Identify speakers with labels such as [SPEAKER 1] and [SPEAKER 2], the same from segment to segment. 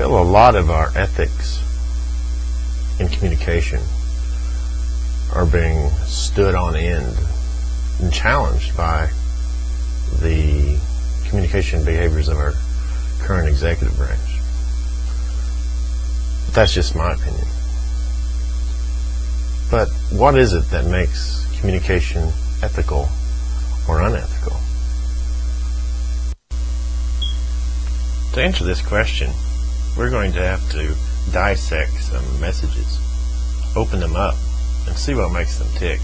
[SPEAKER 1] feel a lot of our ethics in communication are being stood on end and challenged by the communication behaviors of our current executive branch. But that's just my opinion. But what is it that makes communication ethical or unethical? To answer this question, we're going to have to dissect some messages, open them up, and see what makes them tick.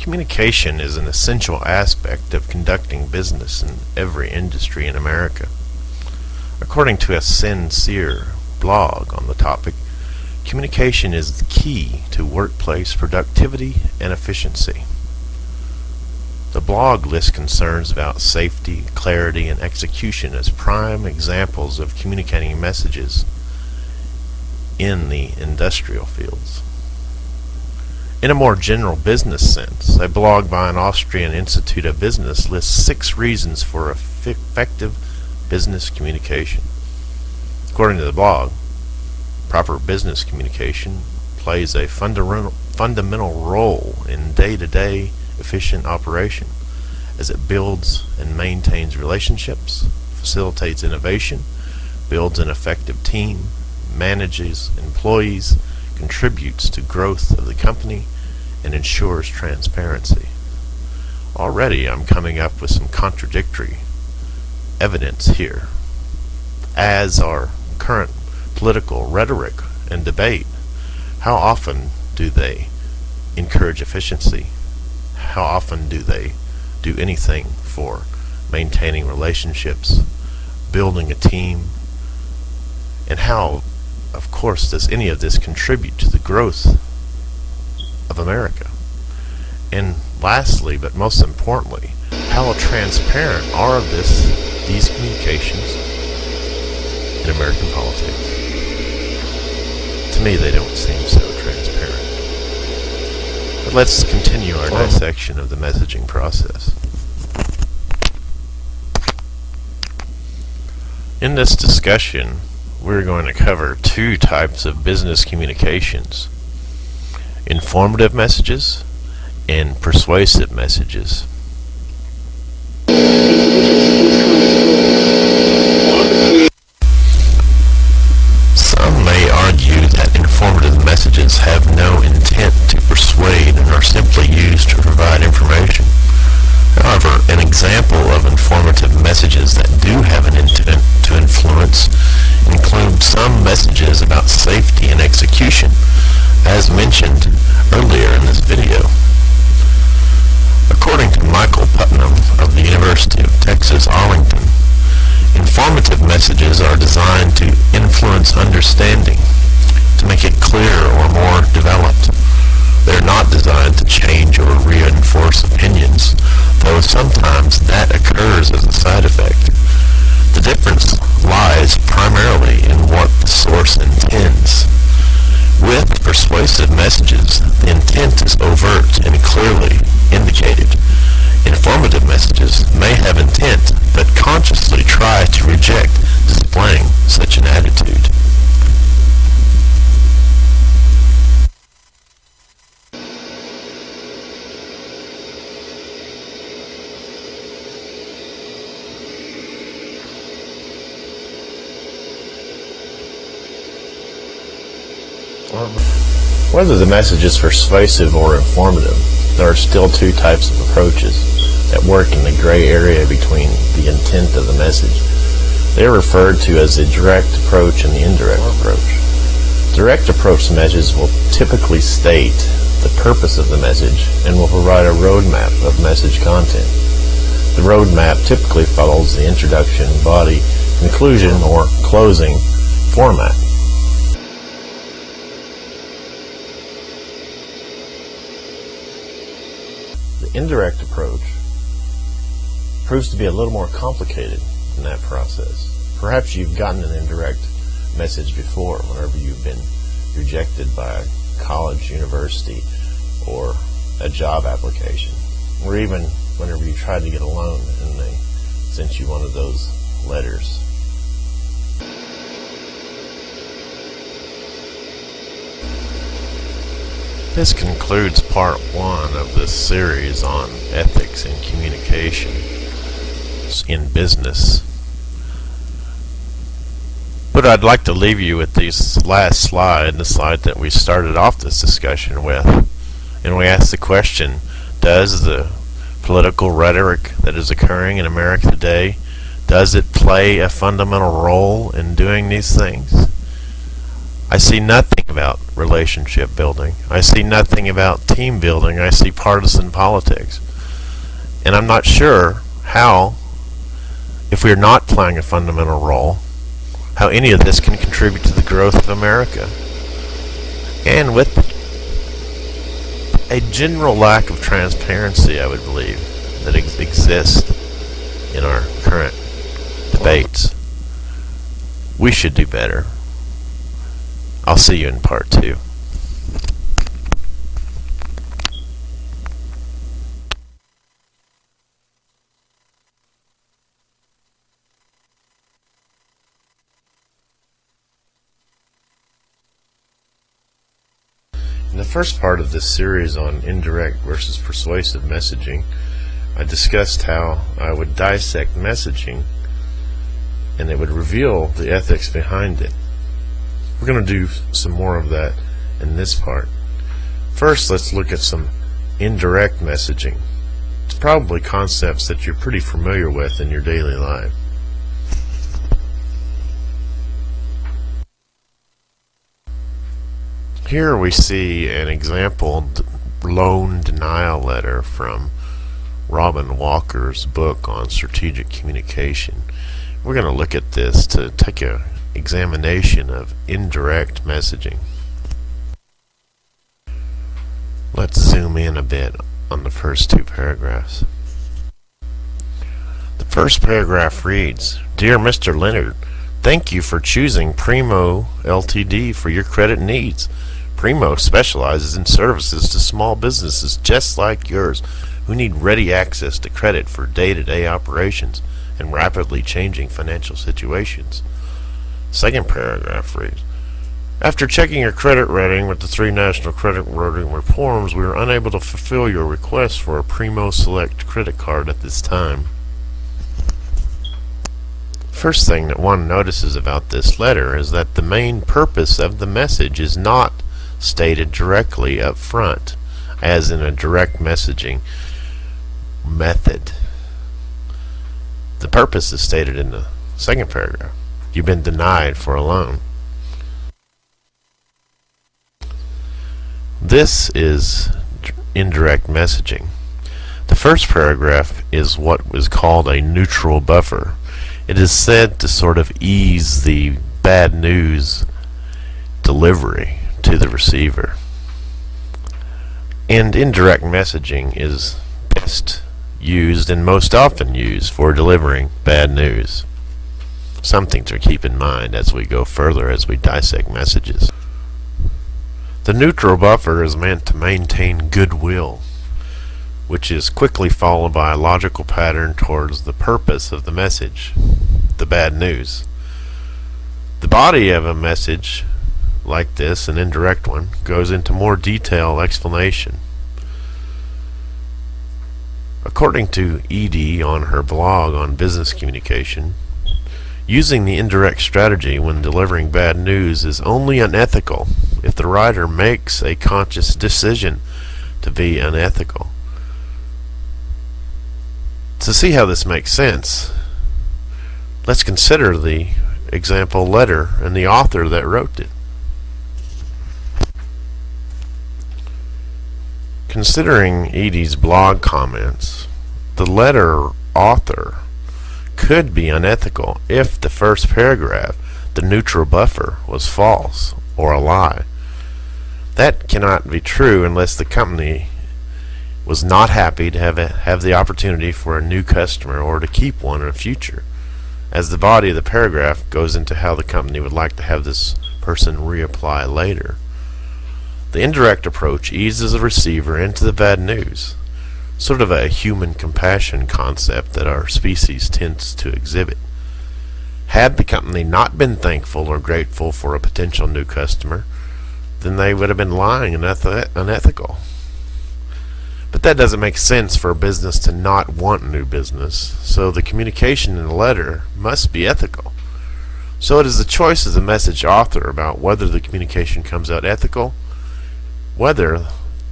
[SPEAKER 1] Communication is an essential aspect of conducting business in every industry in America. According to a sincere blog on the topic, communication is the key to workplace productivity and efficiency. The blog lists concerns about safety, clarity, and execution as prime examples of communicating messages in the industrial fields. In a more general business sense, a blog by an Austrian Institute of Business lists 6 reasons for effective business communication. According to the blog, proper business communication plays a fundamental role in day-to-day efficient operation as it builds and maintains relationships, facilitates innovation, builds an effective team, manages employees, contributes to growth of the company, and ensures transparency. Already I'm coming up with some contradictory evidence here, as our current political rhetoric and debate. How often do they encourage efficiency? How often do they do anything for maintaining relationships, building a team? And how, of course, does any of this contribute to the growth of America? And lastly, but most importantly, how transparent are these communications in American politics? To me, they don't seem so transparent. But let's continue our dissection of the messaging process. In this discussion, we're going to cover 2 types of business communications: informative messages and persuasive messages. Some may argue that informative messages have no intent to persuade and are simply used to provide information. However, an example of informative messages that do have an intent to influence include some messages about safety and execution, as mentioned earlier in this video. According to Michael Putnam of the University of Texas, Arlington, informative messages are designed to influence understanding, to make it clearer or more developed. They're not designed to change or reinforce opinions, though sometimes that occurs as a side effect. The difference lies primarily in what the source intends. With persuasive messages, the intent is overt and clearly indicated. Informative messages may have intent, but consciously try to reject displaying such an attitude. Whether the message is persuasive or informative, there are still 2 types of approaches that work in the gray area between the intent of the message. They are referred to as the direct approach and the indirect approach. Direct approach messages will typically state the purpose of the message and will provide a roadmap of message content. The roadmap typically follows the introduction, body, conclusion, or closing format. The indirect approach proves to be a little more complicated in that process. Perhaps you've gotten an indirect message before whenever you've been rejected by a college, university, or a job application, or even whenever you tried to get a loan and they sent you one of those letters. This concludes part 1 of this series on ethics in communication in business. But I'd like to leave you with this last slide, the slide that we started off this discussion with. And we asked the question, does the political rhetoric that is occurring in America today, does it play a fundamental role in doing these things? I see nothing about relationship building. I see nothing about team building. I see partisan politics. And I'm not sure how, if we are not playing a fundamental role, how any of this can contribute to the growth of America. And with a general lack of transparency, I would believe, that exists in our current debates, we should do better. I'll see you in part 2. In the first part of this series on indirect versus persuasive messaging, I discussed how I would dissect messaging and it would reveal the ethics behind it. We're going to do some more of that in this part. First, let's look at some indirect messaging. It's probably concepts that you're pretty familiar with in your daily life. Here we see an example loan denial letter from Robin Walker's book on strategic communication. We're going to look at this to take a examination of indirect messaging. Let's zoom in a bit on the first 2 paragraphs. The first paragraph reads, "Dear Mr. Leonard, thank you for choosing Primo Ltd. For your credit needs. Primo specializes in services to small businesses just like yours who need ready access to credit for day-to-day operations and rapidly changing financial situations." Second paragraph reads, "After checking your credit rating with the 3 national credit rating reforms, we were unable to fulfill your request for a Primo Select credit card at this time." First thing that one notices about this letter is that the main purpose of the message is not stated directly up front, as in a direct messaging method. The purpose is stated in the second paragraph. You've been denied for a loan. This is indirect messaging. The first paragraph is what is called a neutral buffer. It is said to sort of ease the bad news delivery to the receiver. And indirect messaging is best used and most often used for delivering bad news. Something to keep in mind as we go further, as we dissect messages. The neutral buffer is meant to maintain goodwill, which is quickly followed by a logical pattern towards the purpose of the message, the bad news. The body of a message like this, an indirect one, goes into more detailed explanation. According to Edie on her blog on business communication, using the indirect strategy when delivering bad news is only unethical if the writer makes a conscious decision to be unethical. To see how this makes sense, let's consider the example letter and the author that wrote it. Considering Edie's blog comments, the letter author could be unethical if the first paragraph, the neutral buffer, was false or a lie. That cannot be true unless the company was not happy to have the opportunity for a new customer or to keep one in the future, as the body of the paragraph goes into how the company would like to have this person reapply later. The indirect approach eases the receiver into the bad news, sort of a human compassion concept that our species tends to exhibit. Had the company not been thankful or grateful for a potential new customer, then they would have been lying and unethical. But that doesn't make sense for a business to not want new business, so the communication in the letter must be ethical. So it is the choice of the message author about whether the communication comes out ethical, whether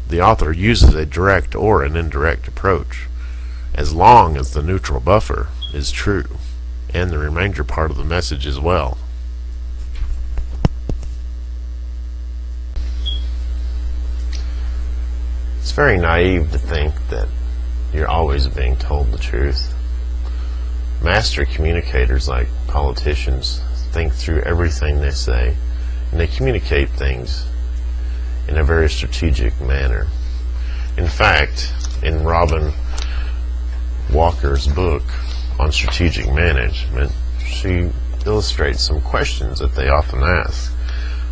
[SPEAKER 1] the author uses a direct or an indirect approach, as long as the neutral buffer is true, and the remainder part of the message as well. It's very naive to think that you're always being told the truth. Master communicators, like politicians, think through everything they say, and they communicate things in a very strategic manner. In fact, in Robin Walker's book on strategic management, she illustrates some questions that they often ask.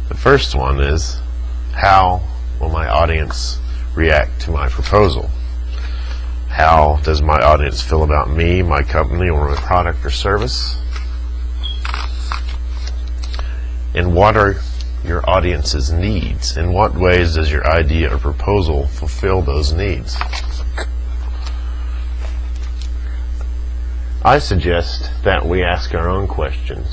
[SPEAKER 1] The first one is, how will my audience react to my proposal? How does my audience feel about me, my company, or my product or service? And what are your audience's needs? In what ways does your idea or proposal fulfill those needs? I suggest that we ask our own questions.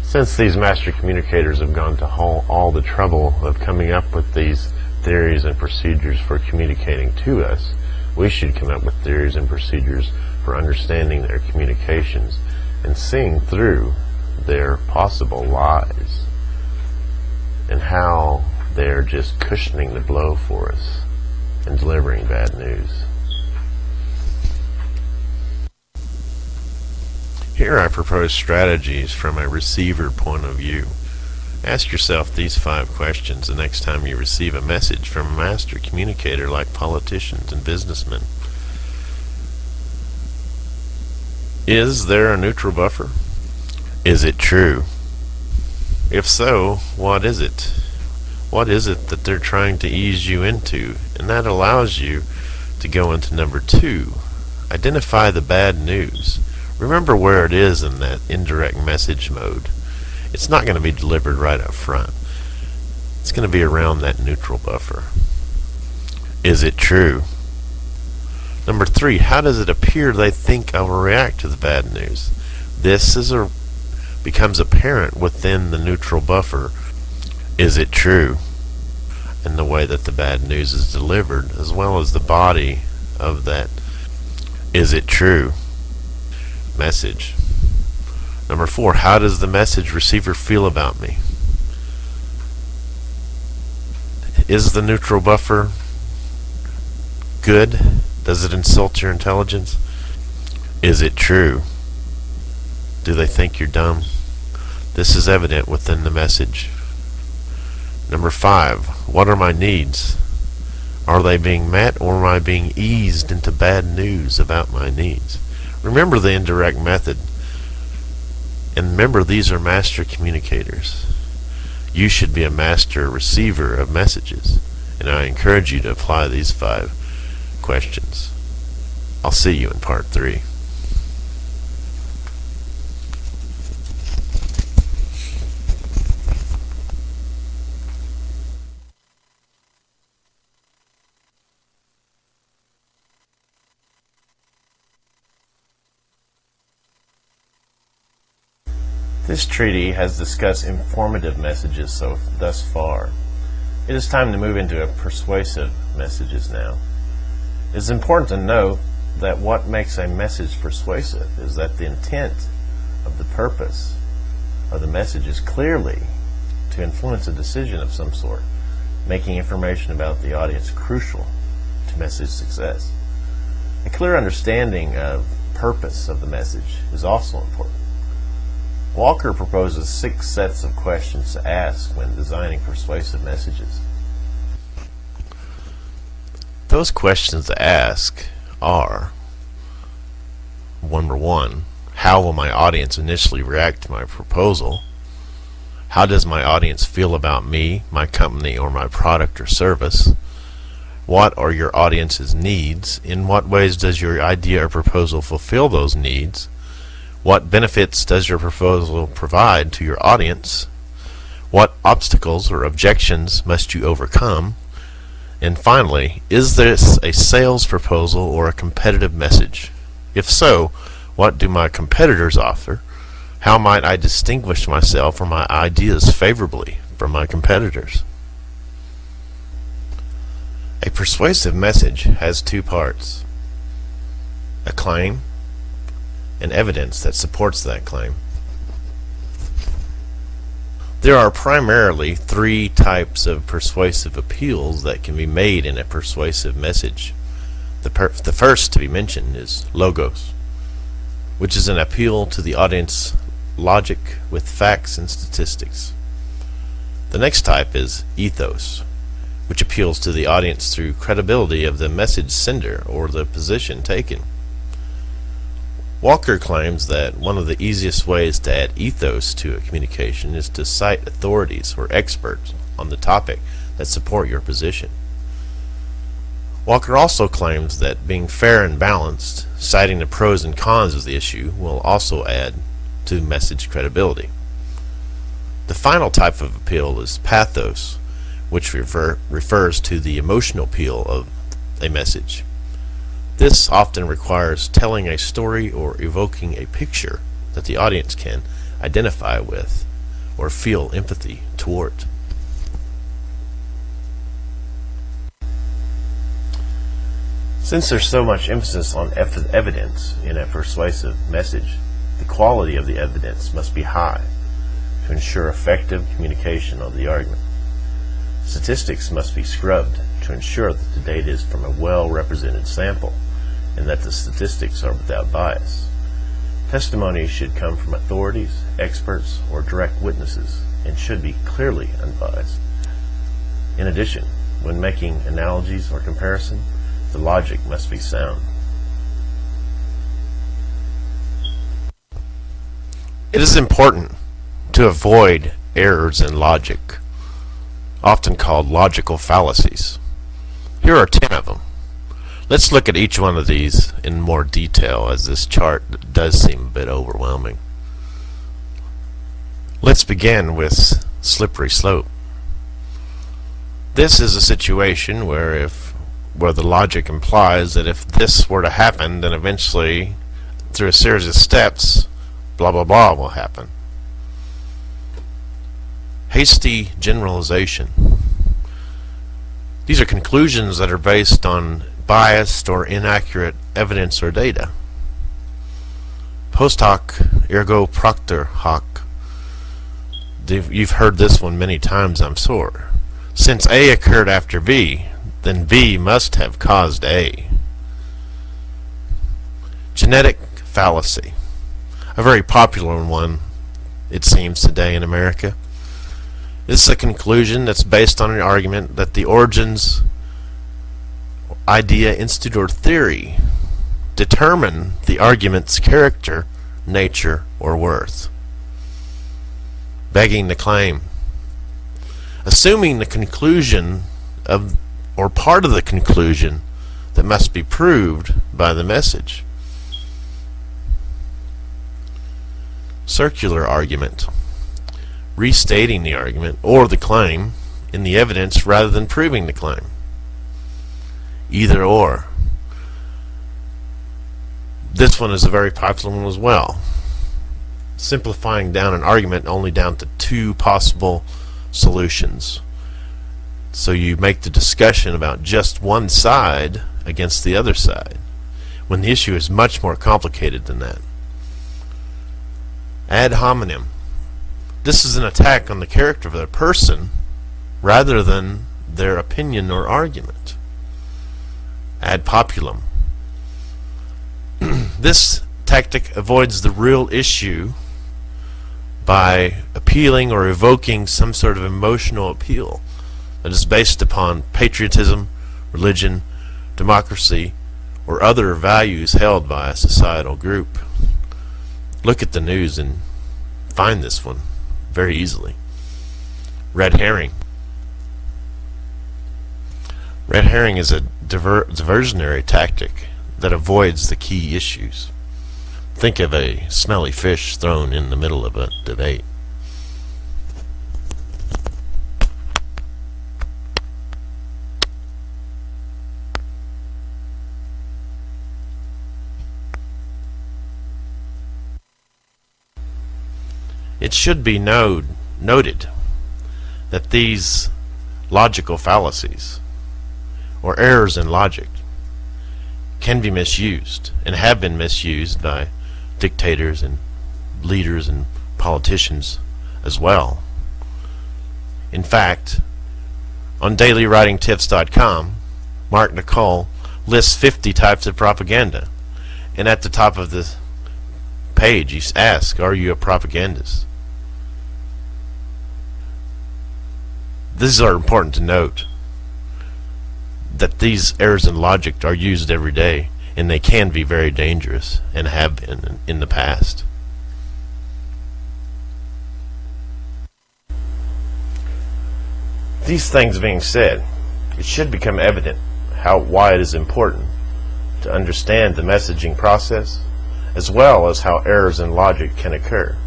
[SPEAKER 1] Since these master communicators have gone to all the trouble of coming up with these theories and procedures for communicating to us, we should come up with theories and procedures for understanding their communications and seeing through their possible lies and how they're just cushioning the blow for us and delivering bad news. Here I propose strategies from a receiver point of view. Ask yourself these 5 questions the next time you receive a message from a master communicator like politicians and businessmen. Is there a neutral buffer? Is it true? If so, what is it? What is it that they're trying to ease you into? And that allows you to go into number 2. Identify the bad news. Remember where it is in that indirect message mode. It's not going to be delivered right up front. It's going to be around that neutral buffer. Is it true? Number 3, how does it appear they think I will react to the bad news? This becomes apparent within the neutral buffer. Is it true? And the way that the bad news is delivered, as well as the body of that is it true message. Number 4, how does the message receiver feel about me? Is the neutral buffer good? Does it insult your intelligence? Is it true? Do they think you're dumb? This is evident within the message. Number 5, what are my needs? Are they being met, or am I being eased into bad news about my needs? Remember the indirect method. And remember, these are master communicators. You should be a master receiver of messages. And I encourage you to apply these 5 questions. I'll see you in part 3. This treaty has discussed informative messages thus far. It is time to move into persuasive messages now. It is important to note that what makes a message persuasive is that the intent of the purpose of the message is clearly to influence a decision of some sort, making information about the audience crucial to message success. A clear understanding of purpose of the message is also important. Walker proposes 6 sets of questions to ask when designing persuasive messages. Those questions to ask are: number 1, how will my audience initially react to my proposal? How does my audience feel about me, my company, or my product or service? What are your audience's needs? In what ways does your idea or proposal fulfill those needs? What benefits does your proposal provide to your audience? What obstacles or objections must you overcome? And finally, is this a sales proposal or a competitive message? If so, what do my competitors offer? How might I distinguish myself or my ideas favorably from my competitors? A persuasive message has two parts: a claim and evidence that supports that claim. There are primarily three types of persuasive appeals that can be made in a persuasive message. The first to be mentioned is logos, which is an appeal to the audience logic with facts and statistics. The next type is ethos, which appeals to the audience through credibility of the message sender or the position taken. Walker claims that one of the easiest ways to add ethos to a communication is to cite authorities or experts on the topic that support your position. Walker also claims that being fair and balanced, citing the pros and cons of the issue, will also add to message credibility. The final type of appeal is pathos, which refers to the emotional appeal of a message. This often requires telling a story or evoking a picture that the audience can identify with or feel empathy toward. Since there's so much emphasis on evidence in a persuasive message, the quality of the evidence must be high to ensure effective communication of the argument. Statistics must be scrubbed to ensure that the data is from a well-represented sample and that the statistics are without bias. Testimony should come from authorities, experts, or direct witnesses and should be clearly unbiased. In addition, when making analogies or comparison, the logic must be sound. It is important to avoid errors in logic, often called logical fallacies. Here are 10 of them. Let's look at each one of these in more detail, as this chart does seem a bit overwhelming. Let's begin with slippery slope. This is a situation where the logic implies that if this were to happen, then eventually, through a series of steps, blah blah blah will happen. Hasty generalization. These are conclusions that are based on biased or inaccurate evidence or data. Post hoc ergo propter hoc. You've heard this one many times, I'm sure. Since A occurred after B, then B must have caused A. Genetic fallacy. A very popular one, it seems, today in America. This is a conclusion that's based on an argument that the origins, idea, institute, or theory determine the argument's character, nature, or worth. Begging the claim. Assuming the conclusion of, or part of the conclusion, that must be proved by the message. Circular argument. Restating the argument or the claim in the evidence rather than proving the claim. Either or. This one is a very popular one as well. Simplifying down an argument only down to two possible solutions. So you make the discussion about just one side against the other side, when the issue is much more complicated than that. Ad hominem. This is an attack on the character of the person rather than their opinion or argument. Ad populum. This tactic avoids the real issue by appealing or evoking some sort of emotional appeal that is based upon patriotism, religion, democracy, or other values held by a societal group. Look at the news and find this one very easily. Red herring. Red herring is a diversionary tactic that avoids the key issues. Think of a smelly fish thrown in the middle of a debate. It should be noted that these logical fallacies, or errors in logic, can be misused, and have been misused by dictators and leaders and politicians as well. In fact, on dailywritingtips.com, Mark Nicole lists 50 types of propaganda, and at the top of the page he asks, "Are you a propagandist?" These are important to note, that these errors in logic are used every day, and they can be very dangerous, and have been in the past. These things being said, it should become evident why it is important to understand the messaging process, as well as how errors in logic can occur.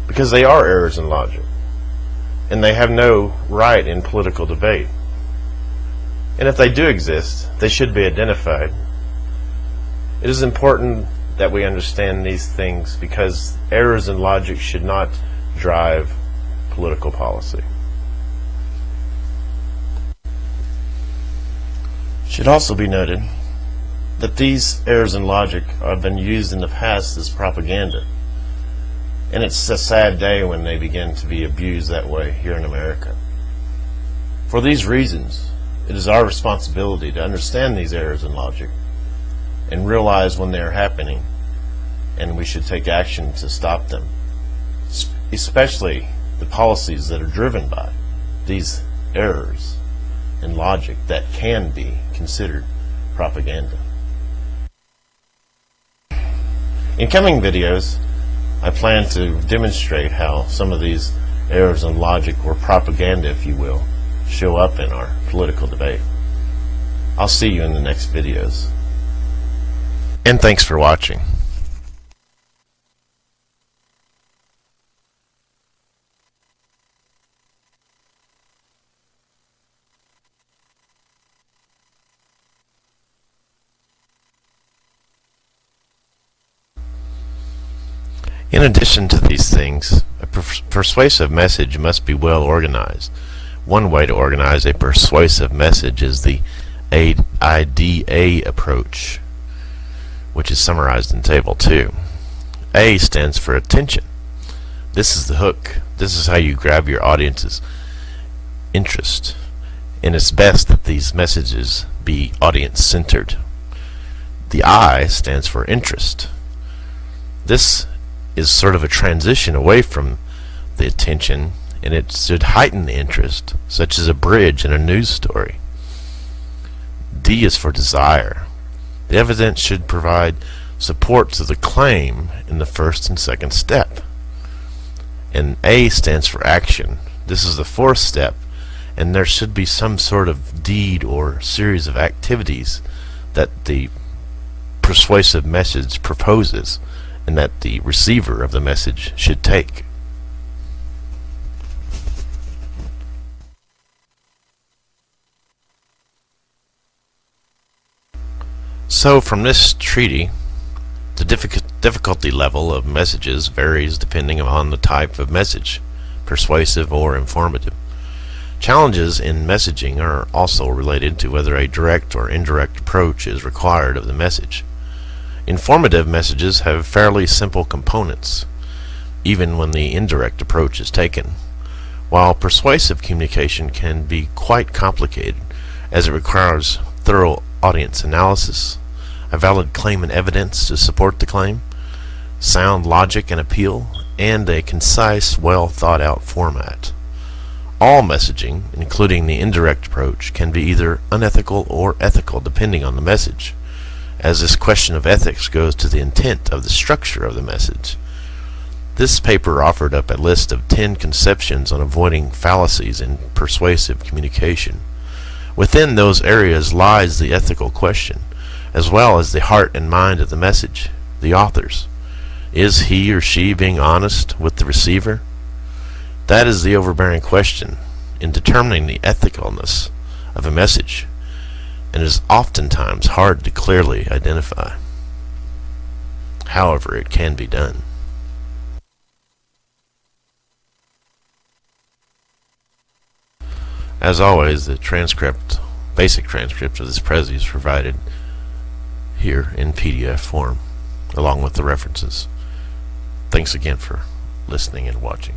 [SPEAKER 1] Because they are errors in logic, and they have no right in political debate. And if they do exist, they should be identified. It is important that we understand these things, because errors in logic should not drive political policy. It should also be noted that these errors in logic have been used in the past as propaganda. And it's a sad day when they begin to be abused that way here in America. For these reasons, it is our responsibility to understand these errors in logic and realize when they are happening, and we should take action to stop them, especially the policies that are driven by these errors in logic that can be considered propaganda. In coming videos, I plan to demonstrate how some of these errors in logic, or propaganda if you will, show up in our political debate. I'll see you in the next videos. And thanks for watching. In addition to these things, a persuasive message must be well organized. One way to organize a persuasive message is the IDA approach, which is summarized in Table 2. A stands for attention. This is the hook. This is how you grab your audience's interest. And it's best that these messages be audience-centered. The I stands for interest. This is sort of a transition away from the attention, and it should heighten the interest, such as a bridge in a news story. D is for desire. The evidence should provide support to the claim in the first and second step. And A stands for action. This is the fourth step, and there should be some sort of deed or series of activities that the persuasive message proposes, and that the receiver of the message should take. So from this treaty, the difficulty level of messages varies depending upon the type of message, persuasive or informative. Challenges in messaging are also related to whether a direct or indirect approach is required of the message. Informative messages have fairly simple components, even when the indirect approach is taken, while persuasive communication can be quite complicated, as it requires thorough audience analysis, a valid claim and evidence to support the claim, sound logic and appeal, and a concise, well thought out format. All messaging, including the indirect approach, can be either unethical or ethical depending on the message, as this question of ethics goes to the intent of the structure of the message. This paper offered up a list of 10 conceptions on avoiding fallacies in persuasive communication. Within those areas lies the ethical question, as well as the heart and mind of the message. the authors? Is he or she being honest with the receiver? That is the overbearing question in determining the ethicalness of a message, and is oftentimes hard to clearly identify. However, it can be done. As always, the basic transcript of this prezi is provided here in PDF form, along with the references. Thanks again for listening and watching.